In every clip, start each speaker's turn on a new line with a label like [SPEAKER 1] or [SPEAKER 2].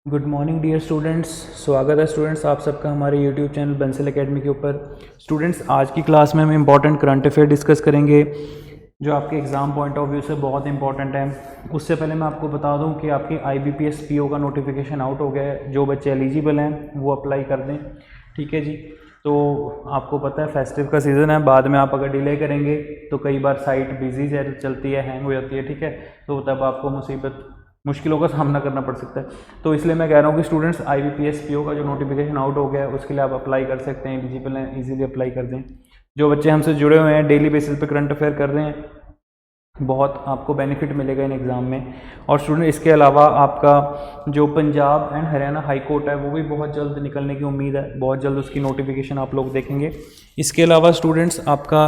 [SPEAKER 1] Good morning dear students. स्वागत है students आप सबका हमारे यूट्यूब चैनल बंसल एकेडमी के ऊपर। स्टूडेंट्स आज की क्लास में हम इंपॉर्टेंट करंट अफेयर डिस्कस करेंगे जो आपके एग्ज़ाम पॉइंट ऑफ व्यू से बहुत इंपॉर्टेंट है। उससे पहले मैं आपको बता दूं कि आपकी IBPS PO का नोटिफिकेशन आउट हो गया है। जो बच्चे एलिजिबल हैं वो अप्लाई कर दें, ठीक है जी। तो आपको पता है फेस्टिव का सीज़न है, बाद में आप अगर डिले करेंगे तो कई बार साइट बिजी चलती है, हैंग हो जाती है, ठीक है। तो तब आपको मुश्किलों का सामना करना पड़ सकता है। तो इसलिए मैं कह रहा हूँ कि स्टूडेंट्स IBPS PO का जो नोटिफिकेशन आउट हो गया है उसके लिए आप अप्लाई कर सकते हैं, एलिजिबल हैं, इजीली अप्लाई कर दें। जो बच्चे हमसे जुड़े हुए हैं, डेली बेसिस पे करंट अफेयर कर रहे हैं, बहुत आपको बेनिफिट मिलेगा इन एग्ज़ाम में। और स्टूडेंट इसके अलावा आपका जो Punjab and Haryana high court है वो भी बहुत जल्द निकलने की उम्मीद है, बहुत जल्द उसकी नोटिफिकेशन आप लोग देखेंगे। इसके अलावा स्टूडेंट्स आपका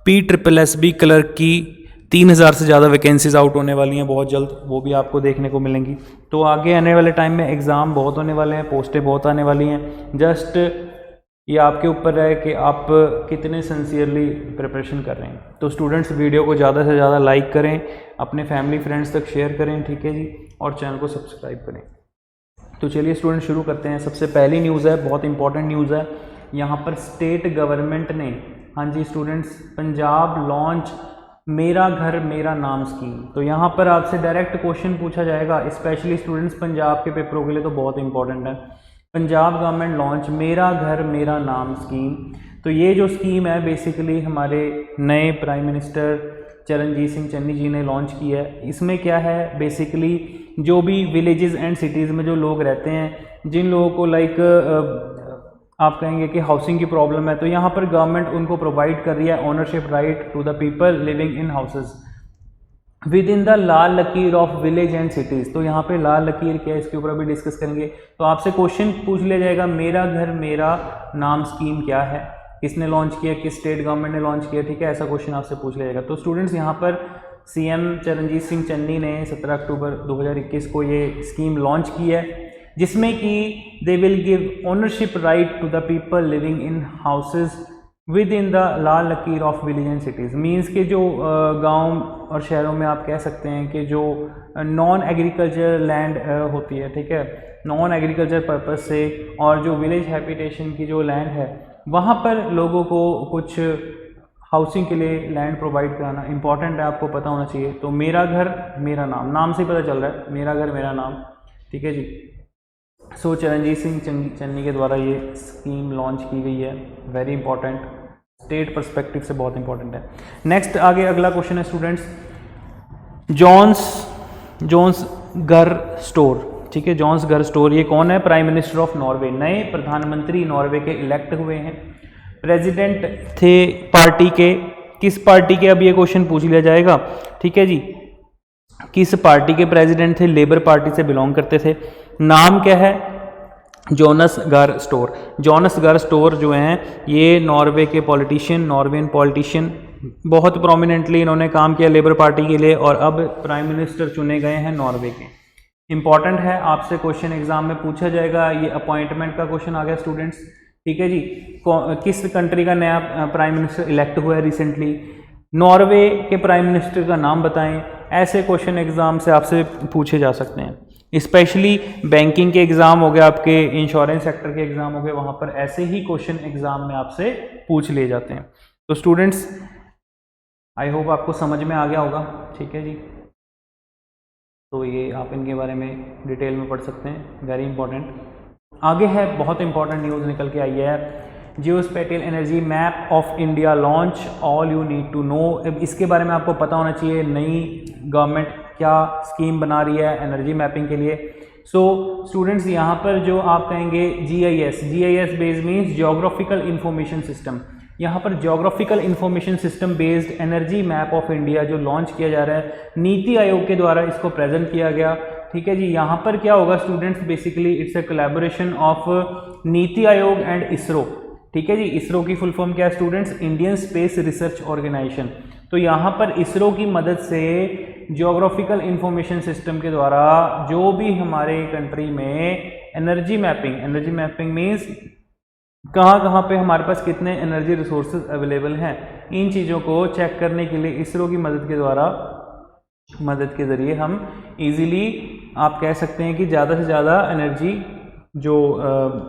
[SPEAKER 1] PSSB क्लर्क की 3000 से ज़्यादा वैकेंसीज आउट होने वाली हैं बहुत जल्द, वो भी आपको देखने को मिलेंगी। तो आगे आने वाले टाइम में एग्ज़ाम बहुत होने वाले हैं, पोस्टें बहुत आने वाली हैं। जस्ट ये आपके ऊपर है कि आप कितने सिंसियरली प्रिपरेशन कर रहे हैं। तो स्टूडेंट्स वीडियो को ज़्यादा से ज़्यादा लाइक करें, अपने फैमिली फ्रेंड्स तक शेयर करें, ठीक है जी, और चैनल को सब्सक्राइब करें। तो चलिए स्टूडेंट शुरू करते हैं। सबसे पहली न्यूज़ है, बहुत इंपॉर्टेंट न्यूज़ है। यहाँ पर स्टेट गवर्नमेंट ने, हाँ जी स्टूडेंट्स, पंजाब लॉन्च मेरा घर मेरा नाम स्कीम। तो यहाँ पर आपसे डायरेक्ट क्वेश्चन पूछा जाएगा, स्पेशली स्टूडेंट्स पंजाब के पेपरों के लिए तो बहुत इंपॉर्टेंट है। पंजाब गवर्नमेंट लॉन्च मेरा घर मेरा नाम स्कीम। तो ये जो स्कीम है बेसिकली हमारे नए प्राइम मिनिस्टर चरणजीत सिंह चन्नी जी ने लॉन्च की है। इसमें क्या है, बेसिकली जो भी विलेजेस एंड सिटीज़ में जो लोग रहते हैं, जिन लोगों को आप कहेंगे कि हाउसिंग की प्रॉब्लम है, तो यहाँ पर गवर्नमेंट उनको प्रोवाइड कर रही है ownership right to the people living in houses within the lal lakir of village and cities. तो यहाँ पे लाल लकीर क्या है, इसके ऊपर अभी डिस्कस करेंगे। तो आपसे क्वेश्चन पूछ लिया जाएगा, मेरा घर मेरा नाम स्कीम क्या है, किसने लॉन्च किया, किस स्टेट गवर्नमेंट ने लॉन्च किया, ठीक है, ऐसा क्वेश्चन आपसे पूछ लिया जाएगा। तो स्टूडेंट्स यहाँ पर CM चरणजीत सिंह चन्नी ने 17 अक्टूबर 2021 को ये स्कीम लॉन्च की है, जिसमें कि they will give ownership right to the people living in houses within the lal lakir of village and cities. Means के जो गांव और शहरों में आप कह सकते हैं कि जो नॉन एग्रीकल्चर लैंड होती है, ठीक है, नॉन एग्रीकल्चर पर्पस से, और जो विलेज हैबिटेशन की जो लैंड है वहाँ पर लोगों को कुछ हाउसिंग के लिए लैंड प्रोवाइड कराना इंपॉर्टेंट है, आपको पता होना चाहिए। तो मेरा घर मेरा नाम, नाम से ही पता चल रहा है, मेरा घर मेरा नाम, ठीक है जी। सो चरणजीत सिंह चन्नी के द्वारा ये स्कीम लॉन्च की गई है, वेरी इंपॉर्टेंट, स्टेट पर्सपेक्टिव से बहुत इंपॉर्टेंट है। नेक्स्ट आगे अगला क्वेश्चन है स्टूडेंट्स, जॉन्स घर स्टोर, ठीक है, जॉन्स घर स्टोर, ये कौन है, प्राइम मिनिस्टर ऑफ नॉर्वे, नए प्रधानमंत्री नॉर्वे के इलेक्ट हुए हैं। प्रेसिडेंट थे पार्टी के, किस पार्टी के, अब ये क्वेश्चन पूछ लिया जाएगा, ठीक है जी, किस पार्टी के प्रेसिडेंट थे, लेबर पार्टी से बिलोंग करते थे। नाम क्या है, जोनस गार स्टोर। जोनस गार स्टोर जो हैं ये नॉर्वे के पॉलिटिशियन, नॉर्वेन पॉलिटिशियन, बहुत प्रोमिनेंटली इन्होंने काम किया लेबर पार्टी के लिए, और अब प्राइम मिनिस्टर चुने गए हैं नॉर्वे के। इंपॉर्टेंट है, आपसे क्वेश्चन एग्जाम में पूछा जाएगा, ये अपॉइंटमेंट का क्वेश्चन आ गया स्टूडेंट्स, ठीक है जी। किस कंट्री का नया प्राइम मिनिस्टर इलेक्ट हुआ है रिसेंटली, नॉर्वे के प्राइम मिनिस्टर का नाम बताएं। ऐसे क्वेश्चन एग्जाम से आपसे पूछे जा सकते हैं, स्पेशली बैंकिंग के एग्जाम हो गए, आपके इंश्योरेंस सेक्टर के एग्जाम हो गए, वहां पर ऐसे ही क्वेश्चन एग्जाम में आपसे पूछ लिए जाते हैं। तो स्टूडेंट्स आई होप आपको समझ में आ गया होगा, ठीक है जी। तो ये आप इनके बारे में डिटेल में पढ़ सकते हैं, वेरी इंपॉर्टेंट। आगे है, बहुत इंपॉर्टेंट न्यूज़ निकल के आई है, geospatial energy map of India launch, all you need to know. अब इसके बारे में आपको पता होना चाहिए, नई गवर्नमेंट क्या स्कीम बना रही है एनर्जी मैपिंग के लिए। सो स्टूडेंट्स यहाँ पर जो आप कहेंगे GIS based means geographical information system, यहाँ पर geographical information system based energy map of India जो लॉन्च किया जा रहा है, नीति आयोग के द्वारा इसको प्रेजेंट किया गया, ठीक है जी। यहाँ पर क्या होगा students, basically it's a collaboration of NITI Aayog and ISRO, ठीक है जी। इसरो की फुल फॉर्म क्या है students, Indian space research organisation. तो यहाँ पर इसरो की मदद से जियोग्राफिकल इंफॉर्मेशन सिस्टम के द्वारा जो भी हमारे कंट्री में एनर्जी मैपिंग मीन्स कहाँ पे हमारे पास कितने एनर्जी रिसोर्सेज अवेलेबल हैं, इन चीज़ों को चेक करने के लिए इसरो की मदद के ज़रिए हम इजीली आप कह सकते हैं कि ज़्यादा से ज़्यादा एनर्जी जो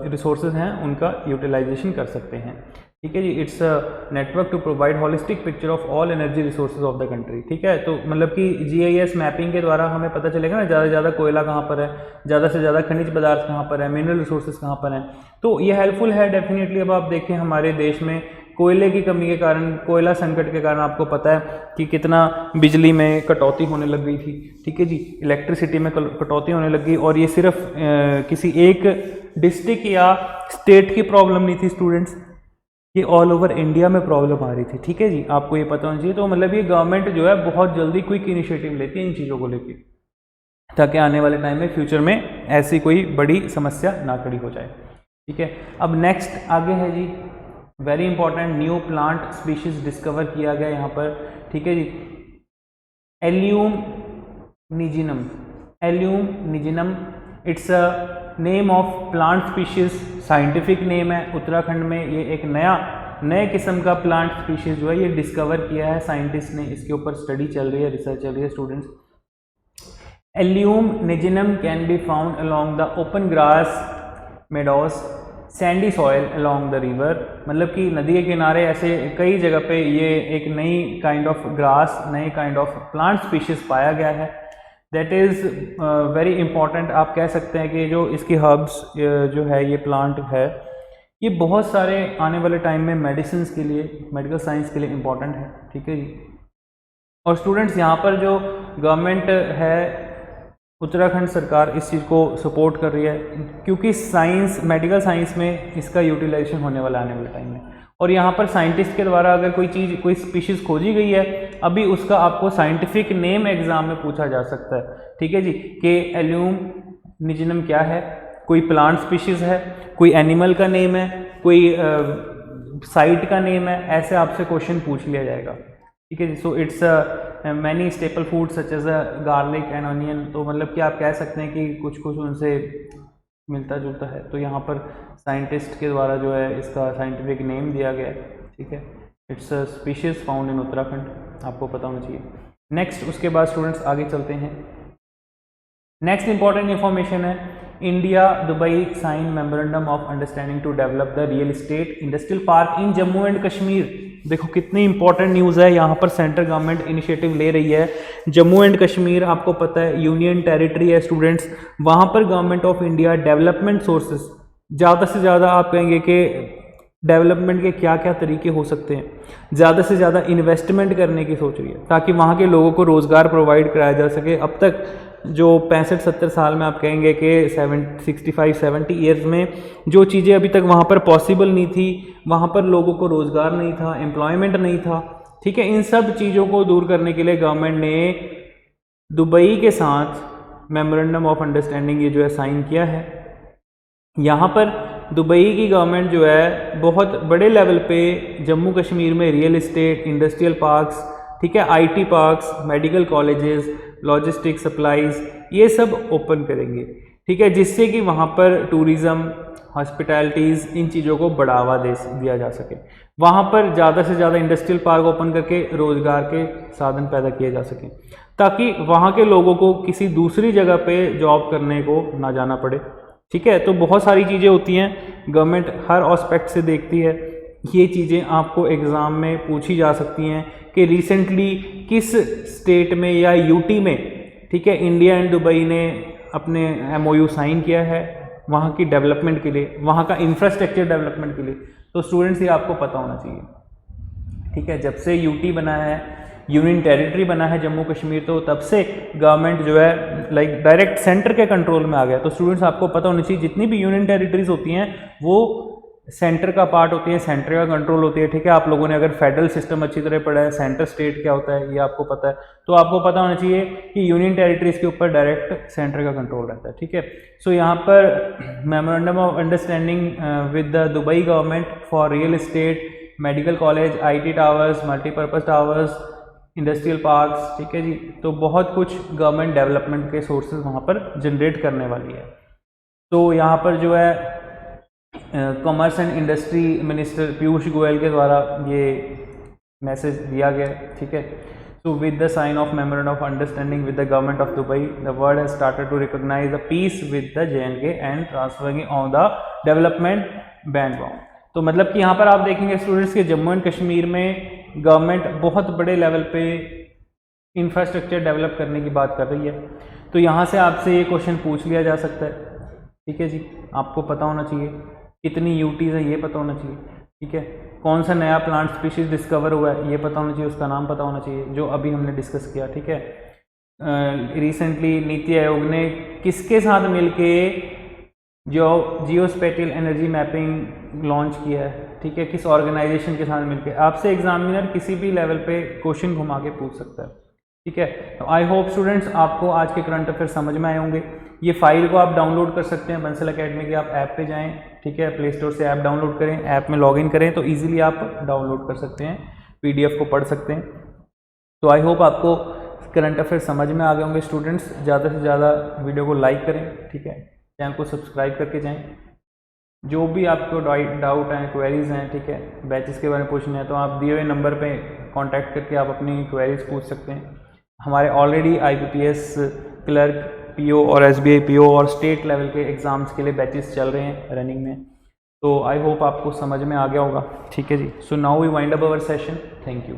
[SPEAKER 1] रिसोर्सेज हैं उनका यूटिलाइजेशन कर सकते हैं। ठीक है जी, it's a network to provide holistic picture of all energy resources of the country. ठीक है, तो मतलब कि GIS मैपिंग के द्वारा हमें पता चलेगा ना ज़्यादा से ज़्यादा कोयला कहाँ पर है, ज़्यादा से ज़्यादा खनिज पदार्थ कहाँ पर है, मिनरल रिसोर्सेज कहाँ पर हैं। तो ये हेल्पफुल है डेफिनेटली। अब आप देखें हमारे देश में कोयले की कमी के कारण, कोयला संकट के कारण आपको पता है कि कितना बिजली में कटौती होने लग गई थी। ठीक है जी, इलेक्ट्रिसिटी में कटौती होने लग गई, और ये सिर्फ किसी एक डिस्ट्रिक्ट या स्टेट की प्रॉब्लम नहीं थी स्टूडेंट्स, ये ऑल ओवर इंडिया में प्रॉब्लम आ रही थी। ठीक है जी, आपको ये पता होना चाहिए। तो मतलब ये गवर्नमेंट जो है बहुत जल्दी क्विक इनिशिएटिव लेती है इन चीज़ों को लेकर, ताकि आने वाले टाइम में फ्यूचर में ऐसी कोई बड़ी समस्या ना खड़ी हो जाए। ठीक है, अब नेक्स्ट आगे है जी, very important, new plant species discover किया गया यहाँ पर। ठीक है जी, एलियम निजिनम, एलियम निजिनम, it's a name of plant species, scientific name है। उत्तराखंड में ये एक नए किस्म का प्लांट स्पीशीज जो है ये डिस्कवर किया है साइंटिस्ट ने, इसके ऊपर स्टडी चल रही है, रिसर्च चल रही है स्टूडेंट्स। एलियम निजिनम can be found along the open grass meadows, sandy soil along the river, मतलब कि नदी के किनारे ऐसे कई जगह पे ये एक नई काइंड ऑफ ग्रास, नई काइंड ऑफ प्लांट स्पीशीज पाया गया है। That is very important. आप कह सकते हैं कि जो इसकी हर्ब्स जो है ये प्लांट है, ये बहुत सारे आने वाले टाइम में मेडिसिन के लिए, मेडिकल साइंस के लिए इम्पॉर्टेंट है। ठीक है जी, और स्टूडेंट्स यहाँ पर जो गवर्नमेंट है, उत्तराखंड सरकार इस चीज़ को सपोर्ट कर रही है, क्योंकि साइंस, मेडिकल साइंस में इसका यूटिलाइजेशन होने वाला आने वाले टाइम में। और यहाँ पर साइंटिस्ट के द्वारा अगर कोई चीज़, कोई स्पीशीज़ खोजी गई है, अभी उसका आपको साइंटिफिक नेम एग्जाम में पूछा जा सकता है। ठीक है जी, कि एलियम निजिनम क्या है, कोई प्लांट स्पीशीज़ है, कोई एनिमल का नेम है, कोई साइट का नेम है, ऐसे आपसे क्वेश्चन पूछ लिया जाएगा। ठीक है जी, so it's many staple food such as a garlic and onion, तो मतलब कि आप कह सकते हैं कि कुछ कुछ उनसे मिलता जुलता है। तो यहाँ पर साइंटिस्ट के द्वारा जो है इसका साइंटिफिक नेम दिया गया है। ठीक है, it's a species found in Uttarakhand, आपको पता होना चाहिए। नेक्स्ट, उसके बाद स्टूडेंट्स आगे चलते हैं। नेक्स्ट इंपॉर्टेंट इंफॉर्मेशन है, India Dubai sign memorandum of understanding to develop the real estate industrial park in Jammu and Kashmir. देखो कितनी इंपॉर्टेंट न्यूज़ है, यहाँ पर सेंट्रल गवर्नमेंट इनिशिएटिव ले रही है। जम्मू एंड कश्मीर आपको पता है यूनियन टेरिटरी है स्टूडेंट्स, वहाँ पर government of India development sources, ज़्यादा से ज़्यादा आप कहेंगे कि डेवलपमेंट के क्या क्या तरीके हो सकते हैं, ज़्यादा से ज़्यादा इन्वेस्टमेंट करने की सोच रही है, ताकि वहाँ के लोगों को रोज़गार प्रोवाइड कराया जा सके। अब तक जो 65-70 साल में आप कहेंगे कि 65-70 ईयर्स में जो चीज़ें अभी तक वहाँ पर पॉसिबल नहीं थी, वहाँ पर लोगों को रोज़गार नहीं था, एम्प्लॉयमेंट नहीं था। ठीक है, इन सब चीज़ों को दूर करने के लिए गवर्नमेंट ने दुबई के साथ मेमोरेंडम ऑफ अंडरस्टैंडिंग ये जो है साइन किया है। यहाँ पर दुबई की गवर्नमेंट जो है बहुत बड़े लेवल पे जम्मू कश्मीर में रियल एस्टेट, इंडस्ट्रियल पार्क्स, ठीक है, IT parks, medical colleges, logistic supplies, ये सब ओपन करेंगे। ठीक है, जिससे कि वहाँ पर टूरिज़्म, हॉस्पिटैलिटीज़, इन चीज़ों को बढ़ावा दिया जा सके। वहाँ पर ज़्यादा से ज़्यादा इंडस्ट्रियल पार्क ओपन करके रोज़गार के साधन पैदा किए जा सकें, ताकि वहाँ के लोगों को किसी दूसरी जगह पे जॉब करने को ना जाना पड़े। ठीक है, तो बहुत सारी चीज़ें होती हैं, गवर्नमेंट हर एस्पेक्ट से देखती है। ये चीज़ें आपको एग्ज़ाम में पूछी जा सकती हैं कि रिसेंटली किस स्टेट में या यूटी में, ठीक है, इंडिया एंड दुबई ने अपने MOU साइन किया है वहाँ की डेवलपमेंट के लिए, वहाँ का इंफ्रास्ट्रक्चर डेवलपमेंट के लिए। तो स्टूडेंट्स ये आपको पता होना चाहिए। ठीक है, जब से यूटी बना है, यूनियन टेरिटरी बना है जम्मू कश्मीर, तो तब से गवर्नमेंट जो है लाइक डायरेक्ट सेंटर के कंट्रोल में आ गया। तो स्टूडेंट्स आपको पता होना चाहिए जितनी भी यूनियन टेरिटरीज होती हैं वो सेंटर का पार्ट होती है, सेंटर का कंट्रोल होती है। ठीक है, आप लोगों ने अगर फेडरल सिस्टम अच्छी तरह पढ़ा है, सेंटर स्टेट क्या होता है ये आपको पता है, तो आपको पता होना चाहिए कि यूनियन टेरिटरीज के ऊपर डायरेक्ट सेंटर का कंट्रोल रहता है। ठीक है, सो यहाँ पर memorandum of understanding with the Dubai government for real estate, medical college, IT towers, multipurpose towers, industrial parks. ठीक है जी, तो बहुत कुछ गवर्नमेंट डेवलपमेंट के सोर्सेज वहाँ पर जनरेट करने वाली है। तो यहाँ पर जो है commerce and industry minister Piyush Goyal के द्वारा ये मैसेज दिया गया। ठीक है, So with the sign of memorandum of understanding with the government of Dubai, the world has started to recognize the peace with the JNK and transferring on the development bandwagon. तो मतलब कि यहाँ पर आप देखेंगे स्टूडेंट्स के Jammu and Kashmir में government बहुत बड़े लेवल पे इंफ्रास्ट्रक्चर डेवलप करने की बात कर रही है। तो यहाँ से आपसे ये क्वेश्चन पूछ लिया जा सकता है, ठीक है जी। आपको पता होना चाहिए कितनी यूटीज है, ये पता होना चाहिए, ठीक है। कौन सा नया प्लांट स्पीशीज डिस्कवर हुआ है, ये पता होना चाहिए, उसका नाम पता होना चाहिए, जो अभी हमने डिस्कस किया, ठीक है। रिसेंटली नीति आयोग ने किसके साथ मिलके जो जियोस्पेटियल एनर्जी मैपिंग लॉन्च किया है, ठीक है, किस ऑर्गेनाइजेशन के साथ मिलके। आपसे एग्जामिनर किसी भी लेवल पे क्वेश्चन घुमा के पूछ सकता है, ठीक है। तो आई होप स्टूडेंट्स आपको आज के करंट अफेयर समझ में आए होंगे। ये फाइल को आप डाउनलोड कर सकते हैं बंसल एकेडमी के, आप ऐप पे जाएं, ठीक है, प्ले स्टोर से ऐप डाउनलोड करें, ऐप में लॉगिन करें तो इजीली आप डाउनलोड कर सकते हैं, पीडीएफ को पढ़ सकते हैं। तो आई होप आपको करंट अफेयर समझ में आ गए होंगे स्टूडेंट्स। ज़्यादा से ज़्यादा वीडियो को लाइक करें, ठीक है, चैनल को सब्सक्राइब करके जाएँ। जो भी आपको डाउट हैं, क्वेरीज़ हैं, ठीक है, बैचेस के बारे में पूछने हैं तो आप दिए हुए नंबर पे कांटेक्ट करके आप अपनी क्वेरीज़ पूछ सकते हैं। हमारे ऑलरेडी आईबीपीएस क्लर्क, पीओ और एसबीआई पीओ और स्टेट लेवल के एग्ज़ाम्स के लिए बैचेस चल रहे हैं रनिंग में। तो आई होप आपको समझ में आ गया होगा, ठीक है जी। So now we wind up our session. Thank you.